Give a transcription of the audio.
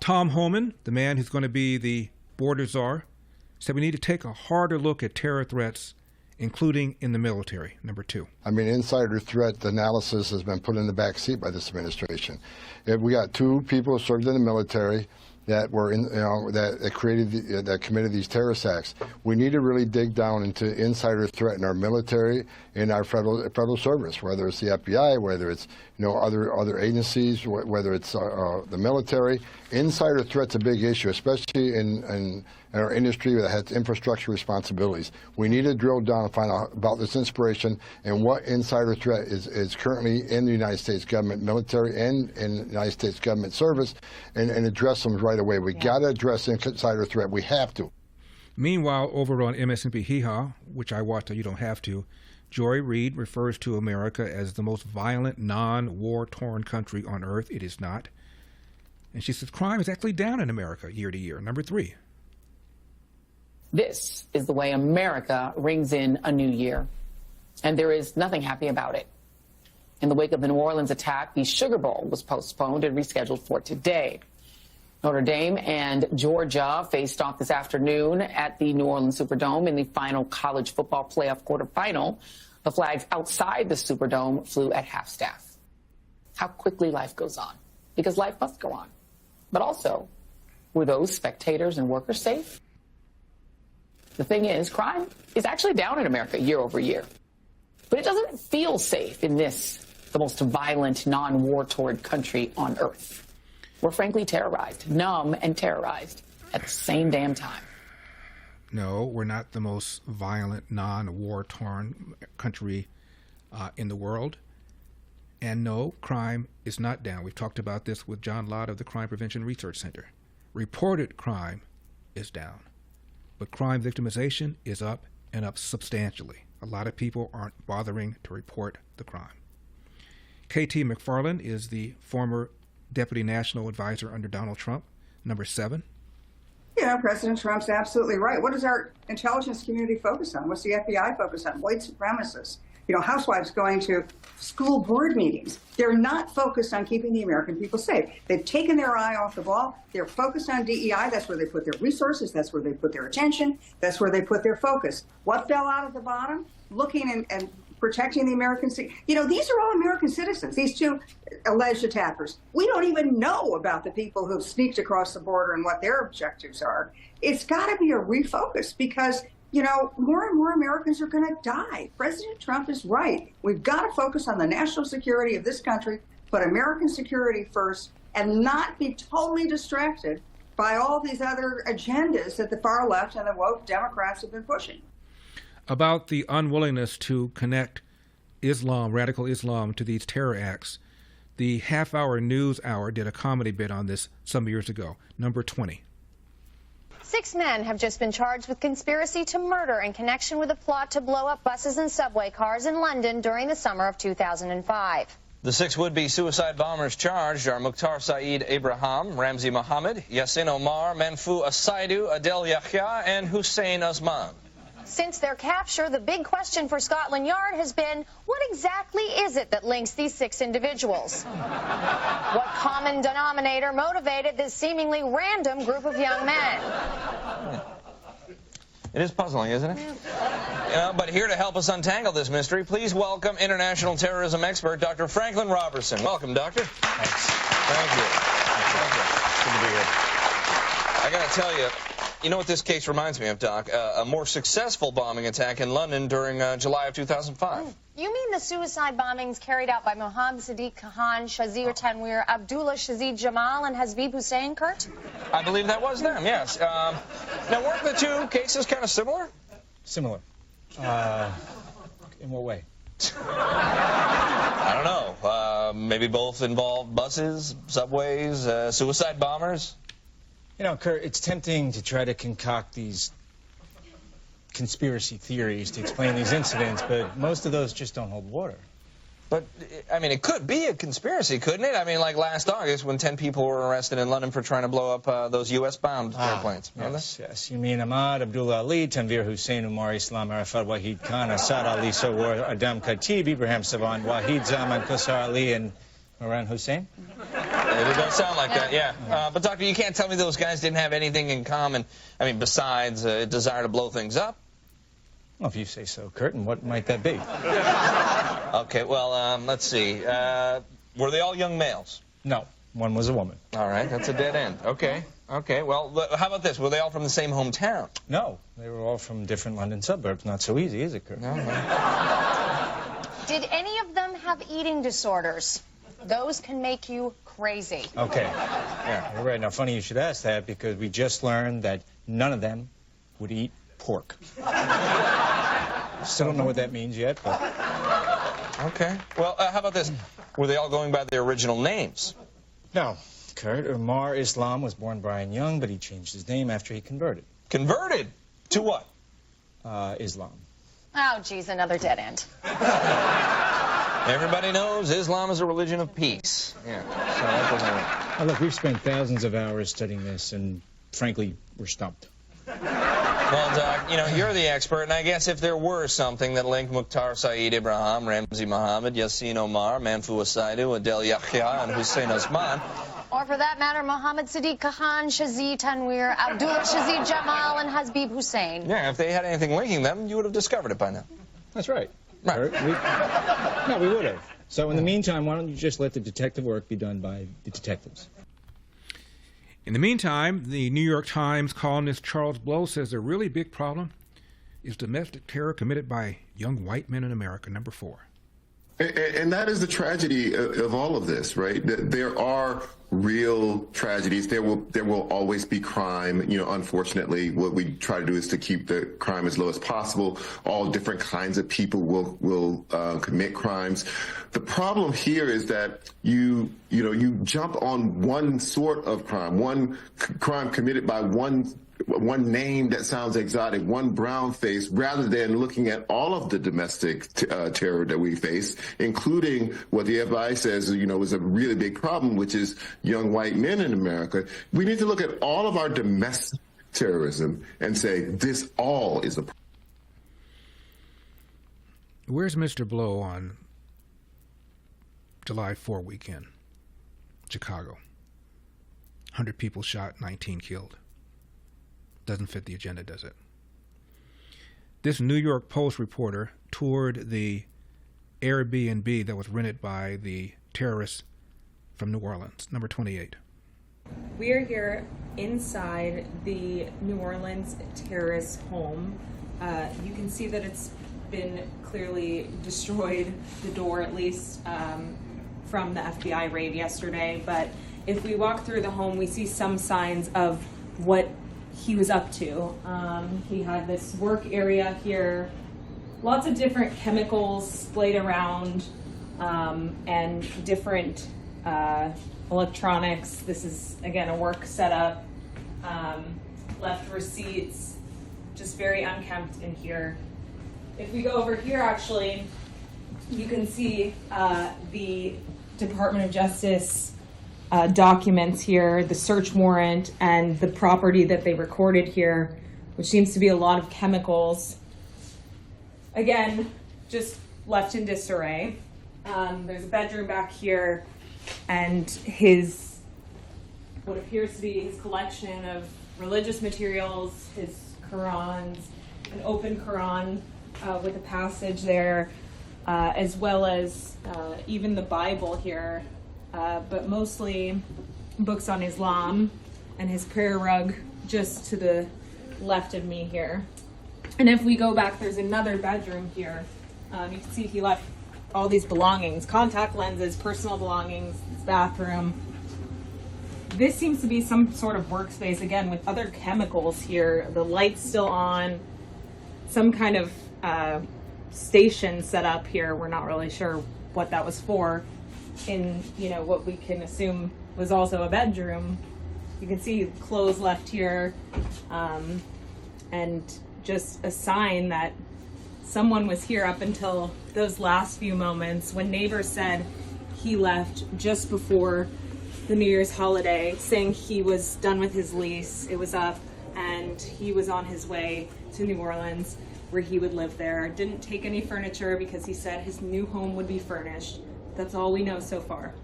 Tom Homan, the man who's going to be the border czar, said we need to take a harder look at terror threats, including in the military, number 2. I mean, insider threat analysis has been put in the back seat by this administration. We got 2 people who served in the military that were that committed these terrorist acts. We need to really dig down into insider threat in our military and our federal service, whether it's the FBI, whether it's other agencies, whether it's the military. Insider threat's a big issue, especially in our industry that has infrastructure responsibilities. We need to drill down and find out about this inspiration and what insider threat is currently in the United States government, military, and in the United States government service, and address them right away. We got to address insider threat. We have to. Meanwhile, over on MSNBC Hee Haw, which I watch so you don't have to, Joy Reid refers to America as the most violent, non-war-torn country on earth. It is not. And she says crime is actually down in America year to year, number 3. This is the way America rings in a new year, and there is nothing happy about it. In the wake of the New Orleans attack, the Sugar Bowl was postponed and rescheduled for today. Notre Dame and Georgia faced off this afternoon at the New Orleans Superdome in the final college football playoff quarterfinal. The flags outside the Superdome flew at half-staff. How quickly life goes on, because life must go on. But also, were those spectators and workers safe? The thing is, crime is actually down in America year over year. But it doesn't feel safe in this, the most violent, non-war-torn country on earth. We're frankly terrorized, numb and terrorized at the same damn time. No, we're not the most violent, non-war-torn country in the world. And no, crime is not down. We've talked about this with John Lott of the Crime Prevention Research Center. Reported crime is down, but crime victimization is up, and up substantially. A lot of people aren't bothering to report the crime. K.T. McFarland is the former Deputy National Advisor under Donald Trump, number 7. Yeah, President Trump's absolutely right. What does our intelligence community focus on? What's the FBI focus on? White supremacists. Housewives going to school board meetings. They're not focused on keeping the American people safe. They've taken their eye off the ball. They're focused on DEI. That's where they put their resources. That's where they put their attention. That's where they put their focus. What fell out at the bottom? Looking and protecting the American citizens. These are all American citizens, these 2 alleged attackers. We don't even know about the people who've sneaked across the border and what their objectives are. It's got to be a refocus because more and more Americans are going to die. President Trump is right. We've got to focus on the national security of this country, put American security first, and not be totally distracted by all these other agendas that the far left and the woke Democrats have been pushing. About the unwillingness to connect Islam, radical Islam, to these terror acts, the half-hour news hour did a comedy bit on this some years ago, number 20. 6 men have just been charged with conspiracy to murder in connection with a plot to blow up buses and subway cars in London during the summer of 2005. The 6 would-be suicide bombers charged are Mukhtar Saeed Abraham, Ramzi Mohammed, Yassin Omar, Manfu Asaidu, Adel Yahya, and Hussein Osman. Since their capture, the big question for Scotland Yard has been, what exactly is it that links these 6 individuals? What common denominator motivated this seemingly random group of young men? It is puzzling, isn't it? But here to help us untangle this mystery, please welcome international terrorism expert Dr. Franklin Robertson. Welcome, Doctor. Thanks. Thank you. Good to be here. I got to tell you, you know what this case reminds me of, Doc? A more successful bombing attack in London during July of 2005. You mean the suicide bombings carried out by Mohammed Sadiq Khan, Shazir Tanwir, Abdullah Shazid Jamal, and Hasbib Hussein, Kurt? I believe that was them, yes. Now, weren't the 2 cases kind of similar? Similar. In what way? I don't know. Maybe both involved buses, subways, suicide bombers? Kurt, it's tempting to try to concoct these conspiracy theories to explain these incidents, but most of those just don't hold water. But, I mean, it could be a conspiracy, couldn't it? I mean, like last August when 10 people were arrested in London for trying to blow up those U.S.-bound airplanes. Yes. You mean Ahmad, Abdullah Ali, Tanvir Hussein, Umar Islam, Arafat Wahid Khan, Assad Ali Sowar, Adam Khatib, Ibrahim Savant, Wahid Zaman, Qasar Ali, and Moran Hussein? It does sound like that, yeah. But, Doctor, you can't tell me those guys didn't have anything in common, I mean, besides a desire to blow things up? Well, if you say so, Kurt, and what might that be? Okay, well, let's see. Were they all young males? No, one was a woman. All right, that's a dead end. Okay, well, how about this? Were they all from the same hometown? No, they were all from different London suburbs. Not so easy, is it, Kurt? No. Did any of them have eating disorders? Those can make you crazy. Okay. Yeah, you're right. Now, funny you should ask that because we just learned that none of them would eat pork. Still don't know what that means yet, but... Okay. Well, how about this? Were they all going by their original names? No. Kurt, Umar Islam was born Brian Young, but he changed his name after he converted. Converted? To what? Islam. Oh, geez, another dead end. Everybody knows Islam is a religion of peace. Yeah, so that doesn't work. Oh, look, we've spent thousands of hours studying this, and frankly, we're stumped. Well, Doc, you know, you're the expert, and I guess if there were something that linked Mukhtar Saeed Ibrahim, Ramzi Mohammed, Yassin Omar, Manfu Asaidu, Adel Yahya, and Hussein Osman, Or for that matter, Mohammed Sadiq Khan, Shazid Tanwir, Abdullah Shazid Jamal, and Hasbib Hussein. yeah, if they had anything linking them, you would have discovered it by now. That's right. Right. Kurt, no, we would have. So in the meantime, why don't you just let the detective work be done by the detectives? In the meantime, the New York Times columnist Charles Blow says a really big problem is domestic terror committed by young white men in America, number 4. And that is the tragedy of all of this, right? There are real tragedies. There will always be crime. You know, unfortunately, what we try to do is to keep the crime as low as possible. All different kinds of people will commit crimes. The problem here is that you jump on one sort of crime, one crime committed by one name that sounds exotic, one brown face, rather than looking at all of the domestic terror that we face, including what the FBI says, is a really big problem, which is young white men in America. We need to look at all of our domestic terrorism and say this all is a problem. Where's Mr. Blow on July 4 weekend? Chicago. 100 people shot, 19 killed. Doesn't fit the agenda, does it? This New York Post reporter toured the Airbnb that was rented by the terrorists from New Orleans, number 28. We are here inside the New Orleans terrorist home. You can see that it's been clearly destroyed, the door at least, from the FBI raid yesterday. But if we walk through the home, we see some signs of what he was up to. He had this work area here, lots of different chemicals splayed around, and different electronics. This is, again, a work setup. Left receipts, just very unkempt in here. If we go over here, actually, you can see the Department of Justice documents here, the search warrant, and the property that they recorded here, which seems to be a lot of chemicals. Again, just left in disarray. There's a bedroom back here, and what appears to be his collection of religious materials, his Qurans, an open Quran with a passage there, as well as even the Bible here, but mostly books on Islam, and his prayer rug just to the left of me here. And if we go back, there's another bedroom here. You can see he left all these belongings, contact lenses, personal belongings, his bathroom. This seems to be some sort of workspace, again, with other chemicals here. The light's still on, some kind of station set up here. We're not really sure what that was for. In what we can assume was also a bedroom. You can see clothes left here, and just a sign that someone was here up until those last few moments when neighbors said he left just before the New Year's holiday, saying he was done with his lease, it was up, and he was on his way to New Orleans where he would live there. Didn't take any furniture because he said his new home would be furnished. That's all we know so far.